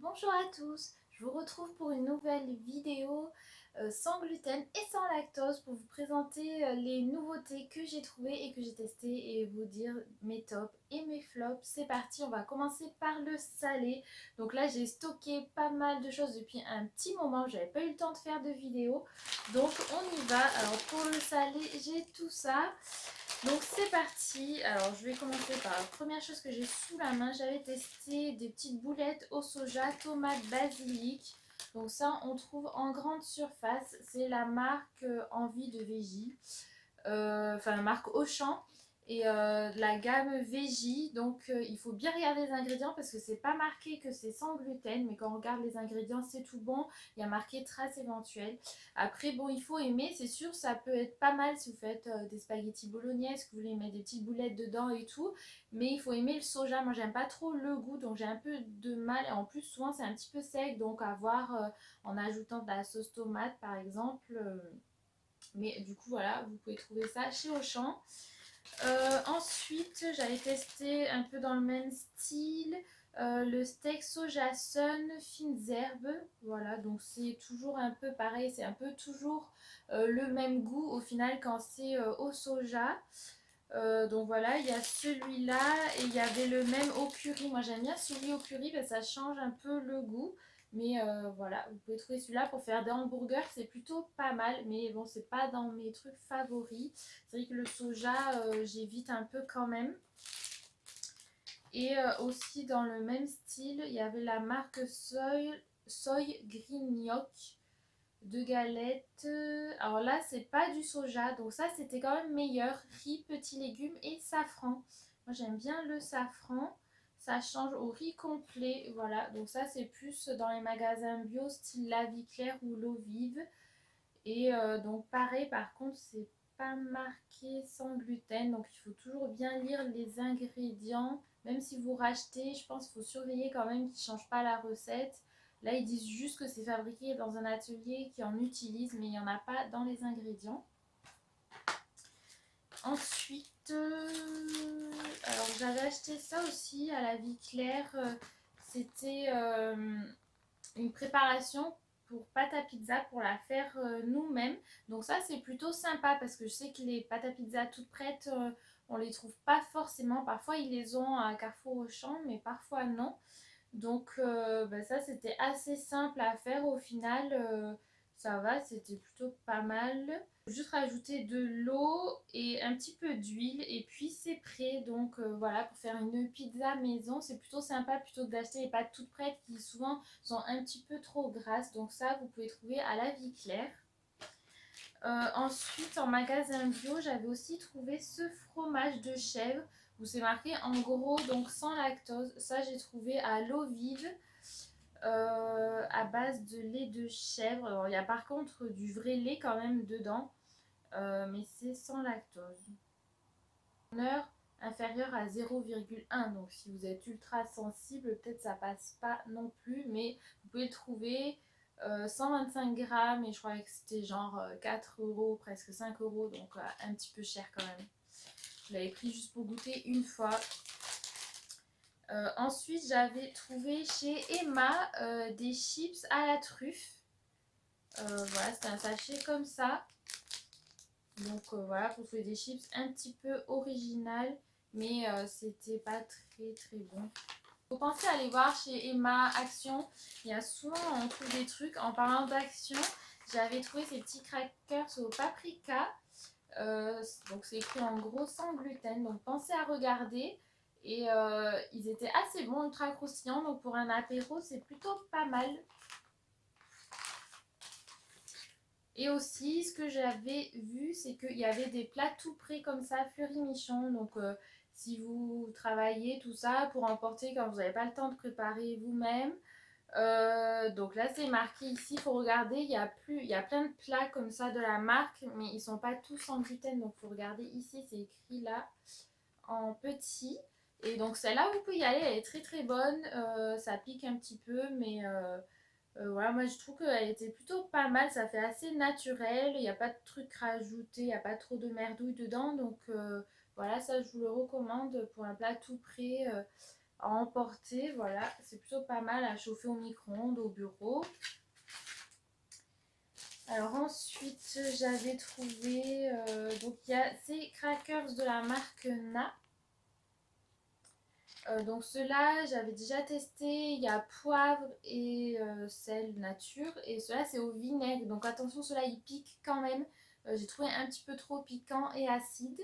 Bonjour à tous, je vous retrouve pour une nouvelle vidéo sans gluten et sans lactose pour vous présenter les nouveautés que j'ai trouvées et que j'ai testées et vous dire mes tops et mes flops. C'est parti, on va commencer par le salé. Donc là j'ai stocké pas mal de choses depuis un petit moment, j'avais pas eu le temps de faire de vidéo. Donc on y va. Alors pour le salé j'ai tout ça. Donc c'est parti, alors je vais commencer par la première chose que j'ai sous la main. J'avais testé des petites boulettes au soja, tomate, basilic. Donc ça on trouve en grande surface, c'est la marque Envie de Veggie, enfin la marque Auchan et la gamme Veggie. Donc il faut bien regarder les ingrédients parce que c'est pas marqué que c'est sans gluten, mais quand on regarde les ingrédients c'est tout bon, il y a marqué trace éventuelle. Après bon, il faut aimer, c'est sûr, ça peut être pas mal si vous faites des spaghettis bolognaise, que vous voulez mettre des petites boulettes dedans et tout, mais il faut aimer le soja. Moi j'aime pas trop le goût, donc j'ai un peu de mal, et en plus souvent c'est un petit peu sec, donc à voir en ajoutant de la sauce tomate par exemple. Mais du coup voilà, vous pouvez trouver ça chez Auchan. Ensuite, j'avais testé un peu dans le même style le steak soja sun fines herbes. Voilà, donc c'est toujours un peu pareil, c'est un peu toujours le même goût au final quand c'est au soja. Donc voilà, il y a celui-là et il y avait le même au curry. Moi j'aime bien celui au curry parce que ça change un peu le goût. Mais voilà, vous pouvez trouver celui-là pour faire des hamburgers, c'est plutôt pas mal. Mais bon, c'est pas dans mes trucs favoris. C'est vrai que le soja, j'évite un peu quand même. Et aussi dans le même style, il y avait la marque Soy Grignoc de galettes. Alors là, c'est pas du soja, donc ça c'était quand même meilleur. Riz, petits légumes et safran. Moi j'aime bien le safran. Ça change au riz complet. Voilà, donc ça c'est plus dans les magasins bio, style La Vie Claire ou L'Eau Vive. Et donc pareil, par contre, c'est pas marqué sans gluten, donc il faut toujours bien lire les ingrédients. Même si vous rachetez, je pense qu'il faut surveiller quand même qu'ils ne changent pas la recette. Là, ils disent juste que c'est fabriqué dans un atelier qui en utilise, mais il n'y en a pas dans les ingrédients. Ensuite, alors j'avais acheté ça aussi à La Vie Claire. C'était une préparation pour pâte à pizza pour la faire nous-mêmes. Donc ça c'est plutôt sympa parce que je sais que les pâtes à pizza toutes prêtes, on les trouve pas forcément. Parfois ils les ont à Carrefour Auchan, mais parfois non. Donc ça c'était assez simple à faire au final. Ça va, c'était plutôt pas mal. Juste rajouter de l'eau et un petit peu d'huile et puis c'est prêt. Donc voilà, pour faire une pizza maison, c'est plutôt sympa plutôt que d'acheter les pâtes toutes prêtes qui souvent sont un petit peu trop grasses. Donc ça, vous pouvez trouver à La Vie Claire. Ensuite, en magasin bio, j'avais aussi trouvé ce fromage de chèvre où c'est marqué en gros donc sans lactose. Ça, j'ai trouvé à L'Eau Vive à base de lait de chèvre. Alors, il y a par contre du vrai lait quand même dedans, mais c'est sans lactose. Teneur inférieure à 0,1. Donc, si vous êtes ultra sensible, peut-être ça passe pas non plus, mais vous pouvez le trouver. 125 grammes et je crois que c'était genre 4 euros, presque 5 euros, donc un petit peu cher quand même. Je l'avais pris juste pour goûter une fois. Ensuite, j'avais trouvé chez Emma des chips à la truffe. Voilà, c'était un sachet comme ça. Donc voilà, pour trouver des chips un petit peu originales, mais c'était pas très très bon. Faut penser à aller voir chez Emma Action. Il y a souvent on trouve des trucs. En parlant d'Action, j'avais trouvé ces petits crackers au paprika. Donc c'est écrit en gros sans gluten. Donc pensez à regarder. Et ils étaient assez bons, ultra croustillants. Donc pour un apéro, c'est plutôt pas mal. Et aussi, ce que j'avais vu, c'est qu'il y avait des plats tout prêts comme ça, Fleury Michon. Donc, si vous travaillez tout ça pour emporter quand vous n'avez pas le temps de préparer vous-même. Donc là, c'est marqué ici, il faut regarder. Il y a plein de plats comme ça de la marque, mais ils sont pas tous sans gluten. Donc, il faut regarder ici, c'est écrit là en petit. Et donc, celle-là, vous pouvez y aller, elle est très très bonne. Ça pique un petit peu, mais. Voilà, moi je trouve qu'elle était plutôt pas mal, ça fait assez naturel, il n'y a pas de trucs rajoutés, il n'y a pas trop de merdouille dedans, donc voilà, ça je vous le recommande pour un plat tout prêt. à emporter. Voilà, c'est plutôt pas mal à chauffer au micro-ondes, au bureau. Alors ensuite, j'avais trouvé, donc il y a ces crackers de la marque Na. Donc ceux-là, j'avais déjà testé, il y a poivre et sel nature. Et ceux-là, c'est au vinaigre. Donc attention, ceux-là, ils piquent quand même. J'ai trouvé un petit peu trop piquant et acide.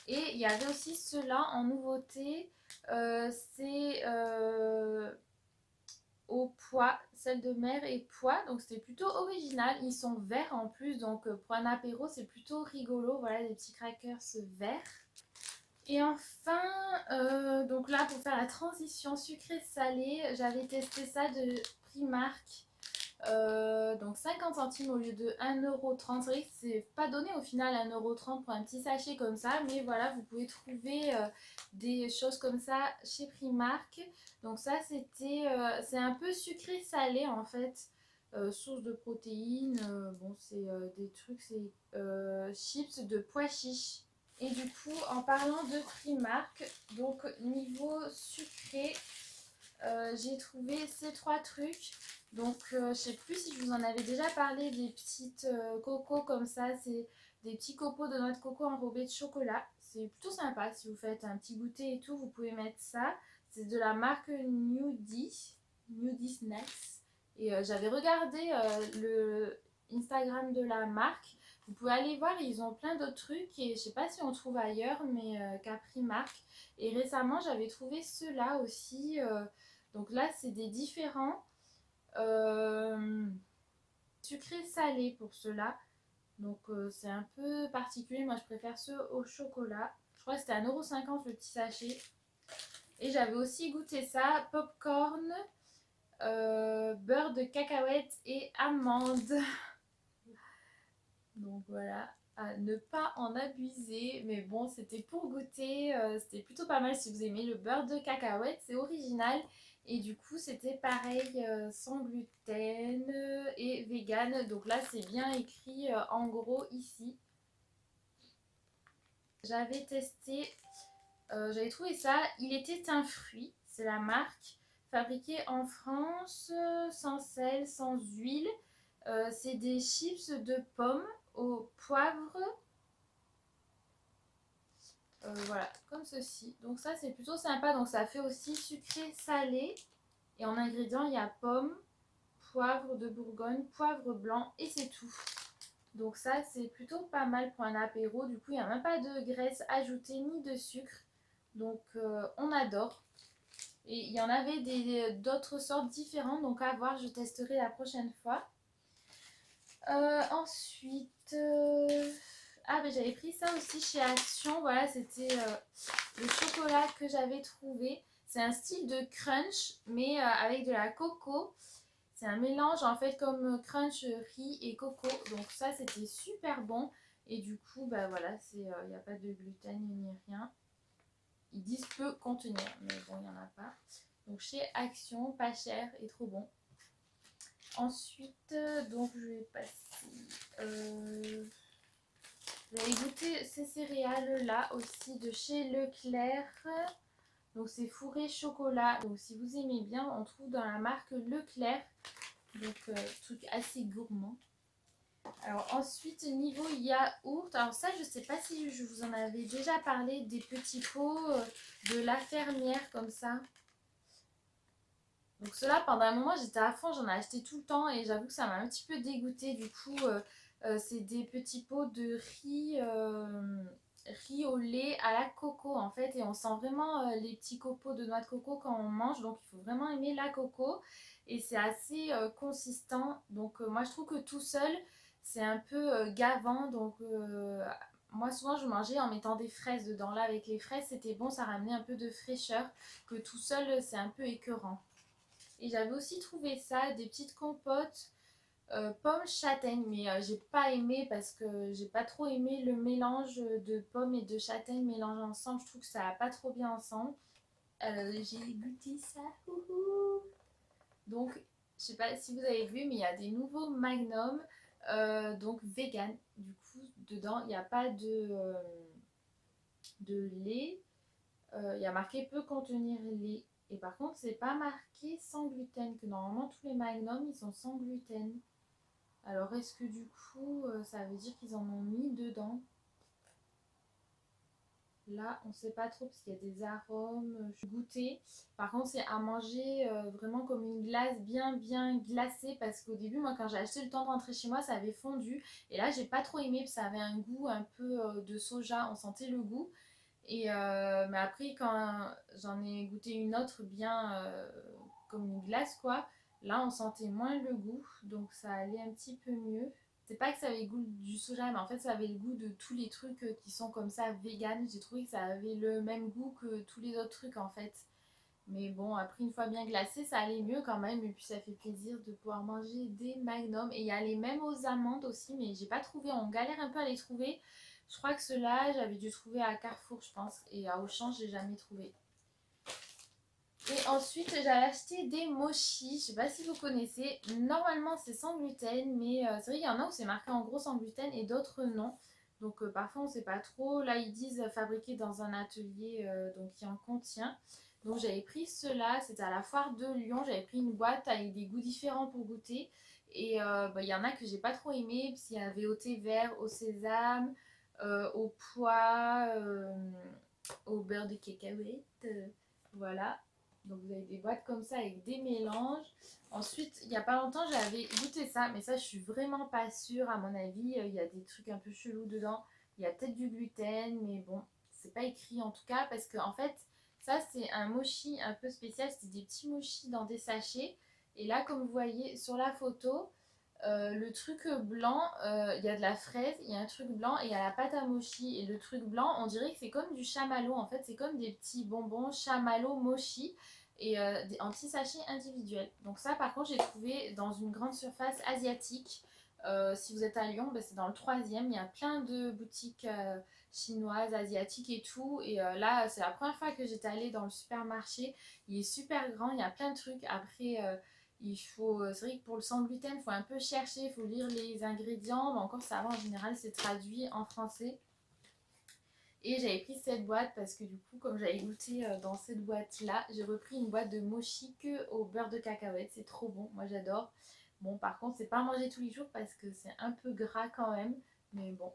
Et il y avait aussi ceux-là en nouveauté. C'est au pois, sel de mer et pois. Donc c'était plutôt original. Ils sont verts en plus. Donc pour un apéro, c'est plutôt rigolo. Voilà, des petits crackers verts. Et enfin, donc là pour faire la transition sucré-salé, j'avais testé ça de Primark. Donc 50 centimes au lieu de 1,30€. C'est vrai que c'est pas donné au final 1,30€ pour un petit sachet comme ça. Mais voilà, vous pouvez trouver des choses comme ça chez Primark. Donc ça c'est un peu sucré-salé en fait. Source de protéines. Bon c'est des trucs, c'est chips de pois chiches. Et du coup, en parlant de Primark, donc niveau sucré, j'ai trouvé ces trois trucs. Donc, je sais plus si je vous en avais déjà parlé, des petites cocos comme ça. C'est des petits copeaux de noix de coco enrobés de chocolat. C'est plutôt sympa si vous faites un petit goûter et tout, vous pouvez mettre ça. C'est de la marque Nudie Snacks. Et j'avais regardé le Instagram de la marque. Vous pouvez aller voir, ils ont plein d'autres trucs et je sais pas si on trouve ailleurs, mais qu'à Primark. Et récemment, j'avais trouvé ceux-là aussi. Donc là, c'est des différents sucrés-salés pour ceux-là. Donc c'est un peu particulier. Moi, je préfère ceux au chocolat. Je crois que c'était 1,50€ le petit sachet. Et j'avais aussi goûté ça, popcorn, beurre de cacahuètes et amandes. Donc voilà, à ne pas en abuser. Mais bon, c'était pour goûter. C'était plutôt pas mal si vous aimez le beurre de cacahuète. C'est original. Et du coup, c'était pareil, sans gluten et vegan. Donc là, c'est bien écrit en gros ici. J'avais testé, j'avais trouvé ça. Il était un fruit. C'est la marque. Fabriqué en France, sans sel, sans huile. C'est des chips de pommes au poivre. Voilà, comme ceci. Donc ça, c'est plutôt sympa. Donc ça fait aussi sucré salé. Et en ingrédients, il y a pommes, poivre de Bourgogne, poivre blanc et c'est tout. Donc ça, c'est plutôt pas mal pour un apéro. Du coup, il n'y a même pas de graisse ajoutée ni de sucre. Donc on adore. Et il y en avait d'autres sortes différentes. Donc à voir, je testerai la prochaine fois. Ensuite, ah ben j'avais pris ça aussi chez Action. Voilà, c'était le chocolat que j'avais trouvé. C'est un style de crunch, mais avec de la coco. C'est un mélange en fait comme crunch, riz et coco. Donc ça, c'était super bon. Et du coup, bah voilà, il n'y a pas de gluten ni rien. Ils disent peu contenir, mais bon, il n'y en a pas. Donc chez Action, pas cher et trop bon. Ensuite, donc je vais passer. J'avais goûté ces céréales là aussi de chez Leclerc. Donc c'est fourré chocolat. Donc si vous aimez bien, on trouve dans la marque Leclerc. Donc truc assez gourmand. Alors ensuite niveau yaourt. Alors ça je sais pas si je vous en avais déjà parlé, des petits pots de la fermière comme ça. Donc ceux-là, pendant un moment, j'étais à fond, j'en ai acheté tout le temps et j'avoue que ça m'a un petit peu dégoûtée. Du coup, c'est des petits pots de riz au lait à la coco en fait. Et on sent vraiment les petits copeaux de noix de coco quand on mange. Donc il faut vraiment aimer la coco. Et c'est assez consistant. Donc moi, je trouve que tout seul, c'est un peu gavant. Donc moi, souvent, je mangeais en mettant des fraises dedans. Là, avec les fraises, c'était bon, ça ramenait un peu de fraîcheur. Que tout seul, c'est un peu écœurant. Et j'avais aussi trouvé ça, des petites compotes pommes châtaignes, mais j'ai pas aimé parce que j'ai pas trop aimé le mélange de pommes et de châtaignes mélangés ensemble. Je trouve que ça va pas trop bien ensemble. J'ai goûté ça. Donc, je sais pas si vous avez vu, mais il y a des nouveaux Magnum, donc vegan. Du coup, dedans, il n'y a pas de lait. Il y a marqué peut contenir lait. Et par contre, c'est pas marqué sans gluten, que normalement tous les Magnum ils sont sans gluten. Alors est-ce que du coup ça veut dire qu'ils en ont mis dedans? Là, on sait pas trop parce qu'il y a des arômes, je suis goûtée. Par contre, c'est à manger vraiment comme une glace bien glacée parce qu'au début, moi, quand j'ai acheté le temps de rentrer chez moi, ça avait fondu. Et là, j'ai pas trop aimé parce que ça avait un goût un peu de soja, on sentait le goût. Et mais après, quand j'en ai goûté une autre bien comme une glace, quoi, là, on sentait moins le goût. Donc, ça allait un petit peu mieux. C'est pas que ça avait le goût du soja, mais en fait, ça avait le goût de tous les trucs qui sont comme ça, vegan. J'ai trouvé que ça avait le même goût que tous les autres trucs, en fait. Mais bon, après, une fois bien glacé, ça allait mieux quand même. Et puis, ça fait plaisir de pouvoir manger des Magnum. Et il y a les mêmes aux amandes aussi, mais j'ai pas trouvé. On galère un peu à les trouver. Je crois que ceux-là, j'avais dû trouver à Carrefour, je pense. Et à Auchan, j'ai jamais trouvé. Et ensuite, j'ai acheté des mochis. Je sais pas si vous connaissez. Normalement, c'est sans gluten, mais c'est vrai qu'il y en a où c'est marqué en gros sans gluten et d'autres non. Donc parfois, on sait pas trop. Là, ils disent fabriqué dans un atelier donc qui en contient. Donc j'avais pris ceux-là. C'était à la foire de Lyon. J'avais pris une boîte avec des goûts différents pour goûter. Et il y en a que j'ai pas trop aimé. Parce qu'il y avait au thé vert, au sésame, au pois, au beurre de cacahuète. Voilà. Donc vous avez des boîtes comme ça avec des mélanges. Ensuite, il n'y a pas longtemps, j'avais goûté ça, mais ça, je suis vraiment pas sûre. À mon avis, il y a des trucs un peu chelous dedans. Il y a peut-être du gluten, mais bon, c'est pas écrit en tout cas, parce que en fait, ça, c'est un mochi un peu spécial. C'est des petits mochis dans des sachets. Et là, comme vous voyez sur la photo, le truc blanc, il y a de la fraise, il y a un truc blanc et il y a la pâte à mochi. Et le truc blanc, on dirait que c'est comme du chamallow. En fait, c'est comme des petits bonbons chamallow mochi et en petits sachets individuels. Donc ça, par contre, j'ai trouvé dans une grande surface asiatique. Si vous êtes à Lyon, ben, c'est dans le 3e. Il y a plein de boutiques chinoises, asiatiques et tout. Et là, c'est la première fois que j'étais allée dans le supermarché. Il est super grand, il y a plein de trucs. Après... il faut, c'est vrai que pour le sans gluten, il faut un peu chercher, il faut lire les ingrédients. Mais encore, ça va, en général, c'est traduit en français. Et j'avais pris cette boîte parce que du coup, comme j'avais goûté dans cette boîte-là, j'ai repris une boîte de mochi que au beurre de cacahuète. C'est trop bon, moi j'adore. Bon, par contre, c'est pas à manger tous les jours parce que c'est un peu gras quand même. Mais bon,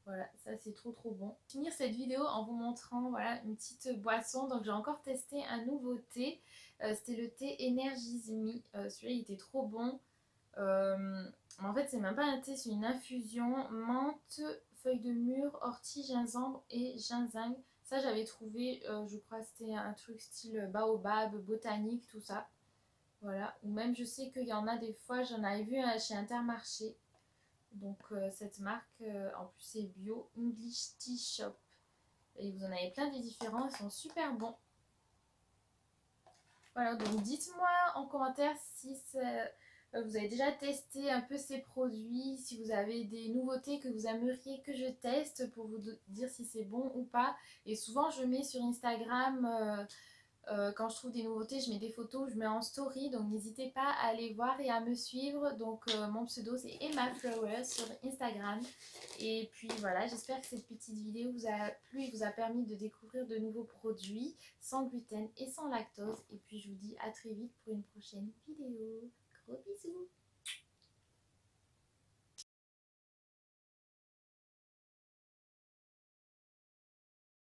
voilà, ça c'est trop bon. Je vais finir cette vidéo en vous montrant voilà, une petite boisson. Donc j'ai encore testé un nouveau thé. C'était le thé Energizmi. Celui-là il était trop bon. En fait c'est même pas un thé, c'est une infusion. Menthe, feuilles de mûre, ortie, gingembre et ginseng. Ça j'avais trouvé, je crois que c'était un truc style baobab, botanique, tout ça. Voilà. Ou même je sais qu'il y en a des fois, j'en avais vu chez Intermarché. Donc cette marque, en plus c'est bio, English Tea Shop. Et vous en avez plein des différents, ils sont super bons. Voilà, donc dites-moi en commentaire si vous avez déjà testé un peu ces produits, si vous avez des nouveautés que vous aimeriez que je teste pour vous dire si c'est bon ou pas. Et souvent je mets sur Instagram... quand je trouve des nouveautés, je mets des photos, je mets en story, donc n'hésitez pas à aller voir et à me suivre. Donc mon pseudo c'est Emma Flowers sur Instagram. Et puis voilà, j'espère que cette petite vidéo vous a plu et vous a permis de découvrir de nouveaux produits sans gluten et sans lactose. Et puis je vous dis à très vite pour une prochaine vidéo. Gros bisous!